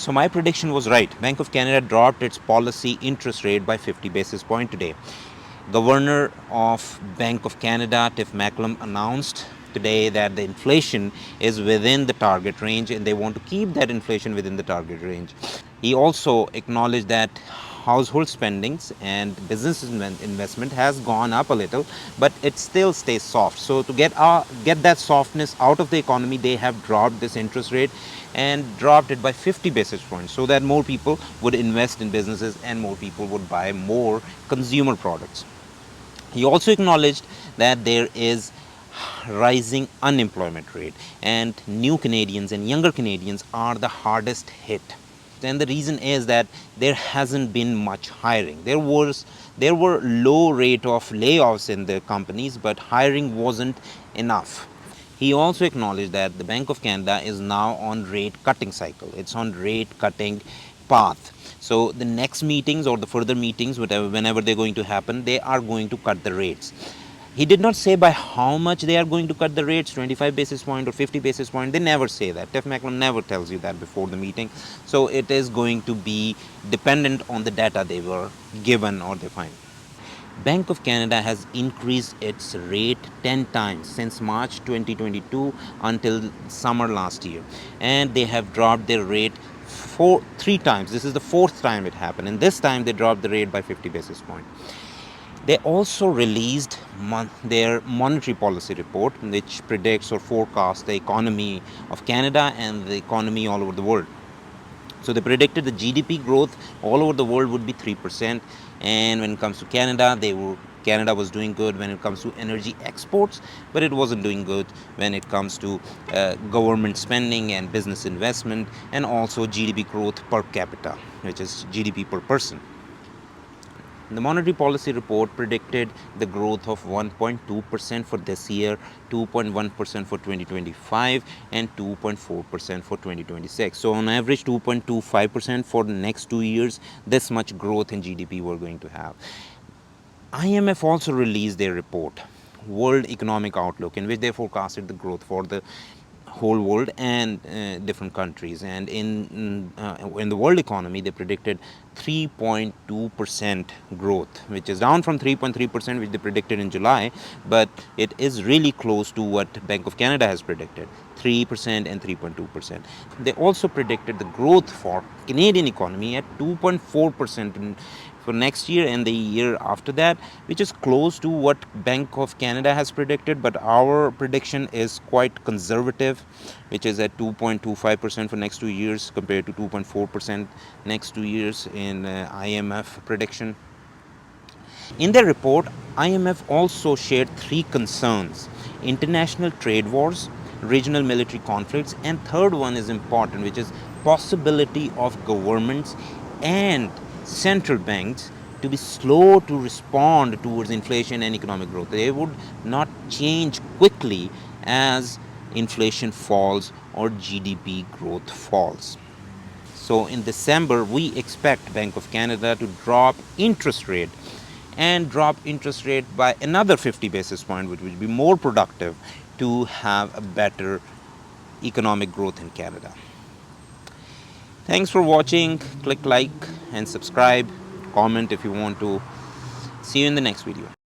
So my prediction was right. Bank of Canada dropped its policy interest rate by 50 basis point today. Governor of Bank of Canada, Tiff Macklem, announced today that the inflation is within the target range and they want to keep that inflation within the target range. He also acknowledged that household spendings and business investment has gone up a little, but it still stays soft. So to get that softness out of the economy, they have dropped this interest rate and dropped it by 50 basis points so that more people would invest in businesses and more people would buy more consumer products. He also acknowledged that there is rising unemployment rate and new Canadians and younger Canadians are the hardest hit. And the reason is that there hasn't been much hiring. There were low rate of layoffs in the companies, but hiring wasn't enough. He also acknowledged that the Bank of Canada is now on rate cutting cycle. It's on rate cutting path. So the next meetings or the further meetings, whenever they're going to happen, they are going to cut the rates. He did not say by how much they are going to cut the rates, 25 basis point or 50 basis point. They never say that. Tiff Macklem never tells you that before the meeting. So it is going to be dependent on the data they were given or they find. Bank of Canada has increased its rate 10 times since March 2022 until summer last year, and they have dropped their rate three times. This is the fourth time it happened, and this time they dropped the rate by 50 basis point. They also released their monetary policy report, which predicts or forecasts the economy of Canada and the economy all over the world. So they predicted the GDP growth all over the world would be 3%, and when it comes to Canada, Canada was doing good when it comes to energy exports, but it wasn't doing good when it comes to government spending and business investment, and also GDP growth per capita, which is GDP per person. The monetary policy report predicted the growth of 1.2% for this year, 2.1% for 2025, and 2.4% for 2026. So on average, 2.25% for the next 2 years, this much growth in GDP we're going to have. IMF also released their report, World Economic Outlook, in which they forecasted the growth for the whole world and different countries. And in the world economy, they predicted 3.2% growth, which is down from 3.3% which they predicted in July, but it is really close to what Bank of Canada has predicted, 3% and 3.2%. They also predicted the growth for Canadian economy at 2.4% for next year and the year after that, which is close to what Bank of Canada has predicted, but our prediction is quite conservative, which is at 2.25% for next 2 years compared to 2.4% next 2 years in IMF prediction. In their report, IMF also shared three concerns: international trade wars, regional military conflicts, and third one is important, which is possibility of governments and central banks to be slow to respond towards inflation and economic growth. They would not change quickly as inflation falls or GDP growth falls. So in December, we expect Bank of Canada to drop interest rate by another 50 basis point, which will be more productive to have a better economic growth in Canada. Thanks for watching. Click like and subscribe. Comment if you want to. See you in the next video.